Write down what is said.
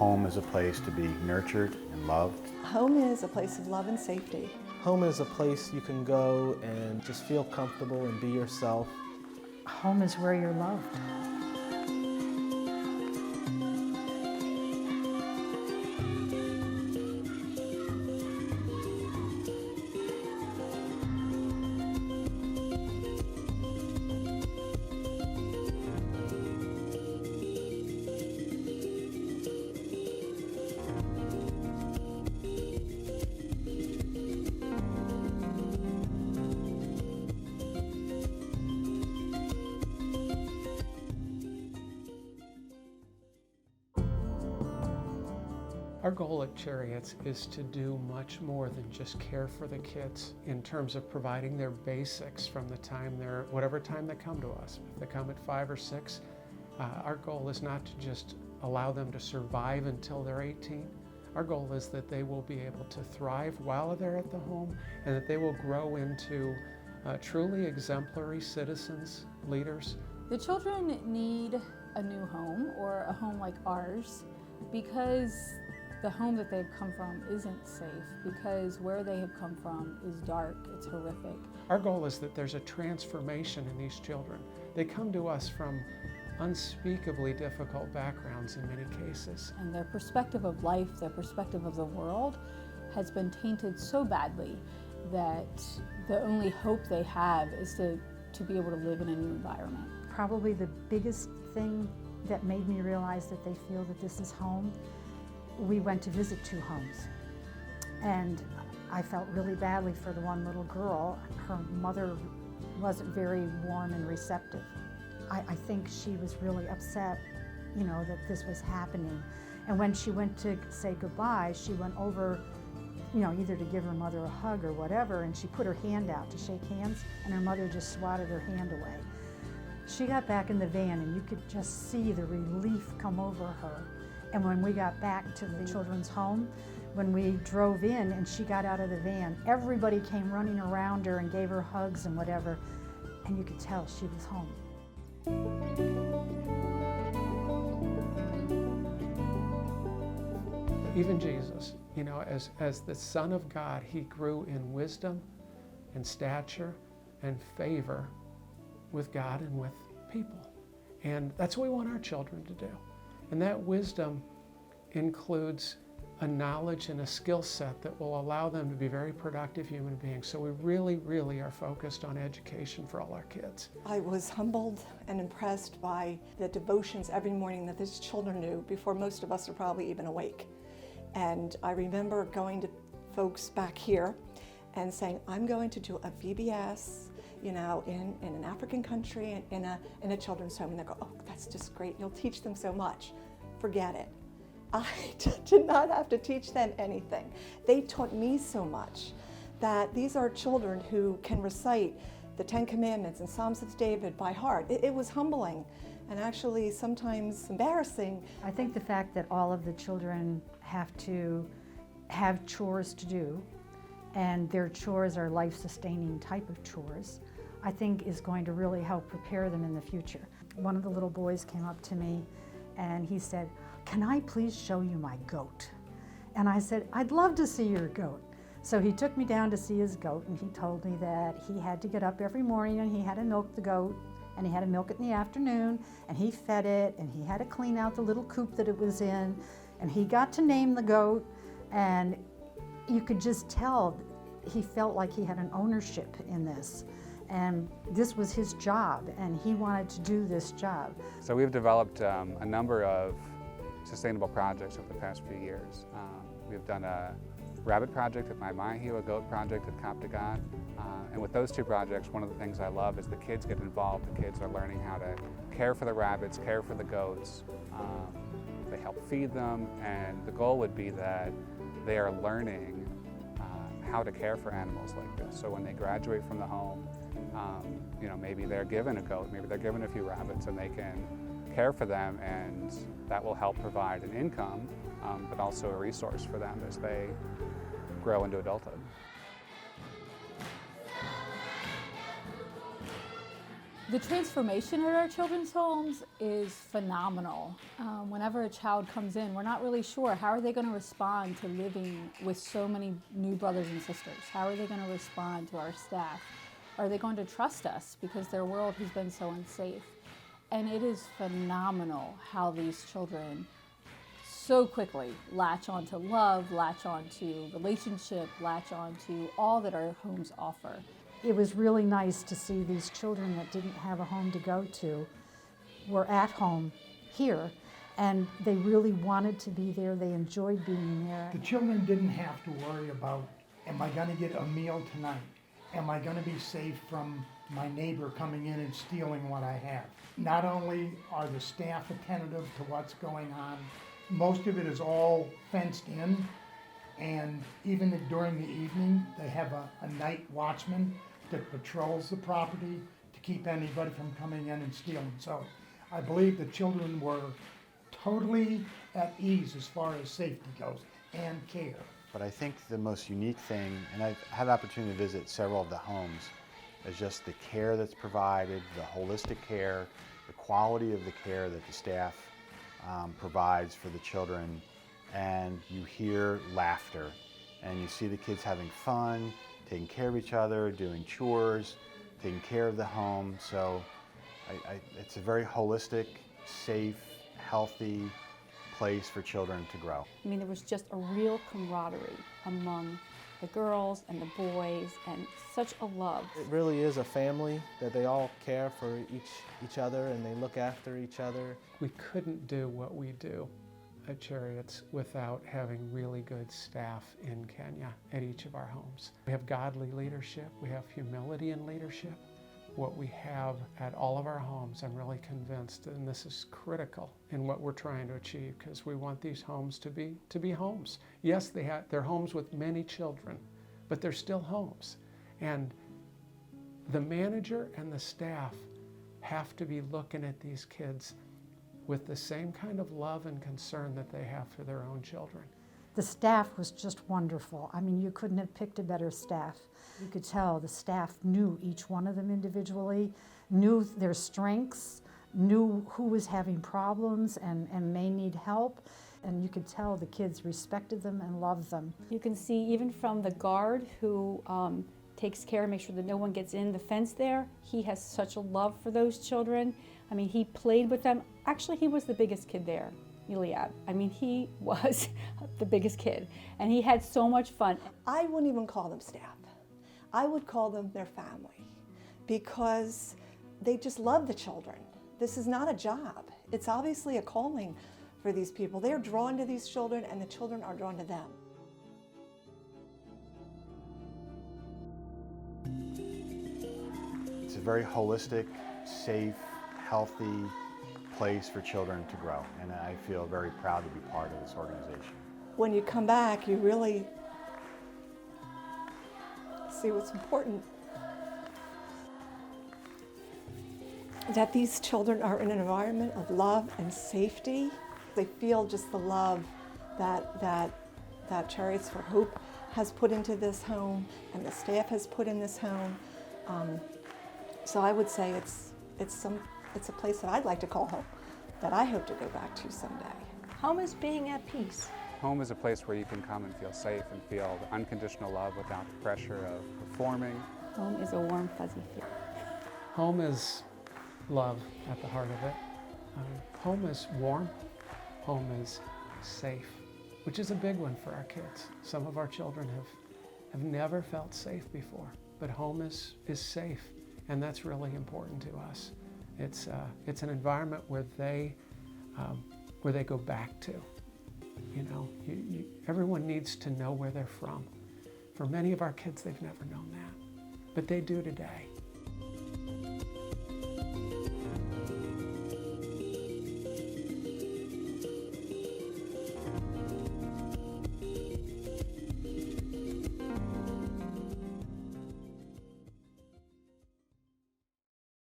Home is a place to be nurtured and loved. Home is a place of love and safety. Home is a place you can go and just feel comfortable and be yourself. Home is where you're loved. Our goal at Chariots is to do much more than just care for the kids in terms of providing their basics from the time whatever time they come to us. If they come at 5 or 6, our goal is not to just allow them to survive until they're 18. Our goal is that they will be able to thrive while they're at the home and that they will grow into truly exemplary citizens, leaders. The children need a new home or a home like ours because the home that they've come from isn't safe, because where they have come from is dark, it's horrific. Our goal is that there's a transformation in these children. They come to us from unspeakably difficult backgrounds in many cases. And their perspective of life, their perspective of the world has been tainted so badly that the only hope they have is to be able to live in a new environment. Probably the biggest thing that made me realize that they feel that this is home, we went to visit 2 homes, and I felt really badly for the one little girl. Her mother wasn't very warm and receptive. I think she was really upset, that this was happening. And when she went to say goodbye, she went over, either to give her mother a hug or whatever, and she put her hand out to shake hands, and her mother just swatted her hand away. She got back in the van, and you could just see the relief come over her. And when we got back to the children's home, when we drove in and she got out of the van, everybody came running around her and gave her hugs and whatever, and you could tell she was home. Even Jesus, as the Son of God, he grew in wisdom and stature and favor with God and with people. And that's what we want our children to do. And that wisdom includes a knowledge and a skill set that will allow them to be very productive human beings. So we really, really are focused on education for all our kids. I was humbled and impressed by the devotions every morning that these children knew before most of us are probably even awake. And I remember going to folks back here and saying, I'm going to do a VBS, in an African country, in a children's home. And they go, oh, that's just great. You'll teach them so much. Forget it. I did not have to teach them anything. They taught me so much that these are children who can recite the 10 Commandments and Psalms of David by heart. It was humbling and actually sometimes embarrassing. I think the fact that all of the children have to have chores to do, and their chores are life-sustaining type of chores, I think is going to really help prepare them in the future. One of the little boys came up to me and he said, can I please show you my goat? And I said, I'd love to see your goat. So he took me down to see his goat, and he told me that he had to get up every morning and he had to milk the goat, and he had to milk it in the afternoon, and he fed it, and he had to clean out the little coop that it was in, and he got to name the goat, and you could just tell he felt like he had an ownership in this. And this was his job, and he wanted to do this job. So we've developed a number of sustainable projects over the past few years. We've done a rabbit project at my Mahi, a goat project at Cop to God. And with those 2 projects, one of the things I love is the kids get involved. The kids are learning how to care for the rabbits, care for the goats. They help feed them, and the goal would be that they are learning how to care for animals like this. So when they graduate from the home, maybe they're given a goat, maybe they're given a few rabbits, and they can care for them, and that will help provide an income, but also a resource for them as they grow into adulthood. The transformation at our children's homes is phenomenal. Whenever a child comes in, we're not really sure how are they going to respond to living with so many new brothers and sisters. How are they going to respond to our staff? Are they going to trust us because their world has been so unsafe? And it is phenomenal how these children so quickly latch on to love, latch on to relationship, latch on to all that our homes offer. It was really nice to see these children that didn't have a home to go to were at home here, and they really wanted to be there. They enjoyed being there. The children didn't have to worry about, am I going to get a meal tonight? Am I going to be safe from my neighbor coming in and stealing what I have? Not only are the staff attentive to what's going on, most of it is all fenced in, and even during the evening, they have a night watchman that patrols the property to keep anybody from coming in and stealing. So I believe the children were totally at ease as far as safety goes and care. But I think the most unique thing, and I've had the opportunity to visit several of the homes, is just the care that's provided, the holistic care, the quality of the care that the staff provides for the children. And you hear laughter, and you see the kids having fun, taking care of each other, doing chores, taking care of the home. So it's a very holistic, safe, healthy place for children to grow. I mean, there was just a real camaraderie among the girls and the boys, and such a love. It really is a family that they all care for each other, and they look after each other. We couldn't do what we do at Chariots without having really good staff in Kenya at each of our homes. We have godly leadership, we have humility in leadership. What we have at all of our homes, I'm really convinced, and this is critical in what we're trying to achieve, because we want these homes to be homes. Yes, they're homes with many children, but they're still homes. And the manager and the staff have to be looking at these kids with the same kind of love and concern that they have for their own children. The staff was just wonderful. I mean, you couldn't have picked a better staff. You could tell the staff knew each one of them individually, knew their strengths, knew who was having problems and may need help. And you could tell the kids respected them and loved them. You can see even from the guard who takes care and makes sure that no one gets in the fence there, he has such a love for those children. I mean, he played with them. Actually, he was the biggest kid there, Eliab. I mean, he was the biggest kid, and he had so much fun. I wouldn't even call them staff. I would call them their family, because they just love the children. This is not a job. It's obviously a calling for these people. They're drawn to these children, and the children are drawn to them. It's a very holistic, safe, healthy place for children to grow, and I feel very proud to be part of this organization. When you come back, you really see what's important. That these children are in an environment of love and safety. They feel just the love that Chariots for Hope has put into this home and the staff has put in this home. So I would say it's a place that I'd like to call home, that I hope to go back to someday. Home is being at peace. Home is a place where you can come and feel safe and feel the unconditional love without the pressure of performing. Home is a warm, fuzzy feeling. Home is love at the heart of it. Home is warm. Home is safe, which is a big one for our kids. Some of our children have never felt safe before, but home is safe, and that's really important to us. It's an environment where they go back to. You know, everyone needs to know where they're from. For many of our kids, they've never known that, but they do today.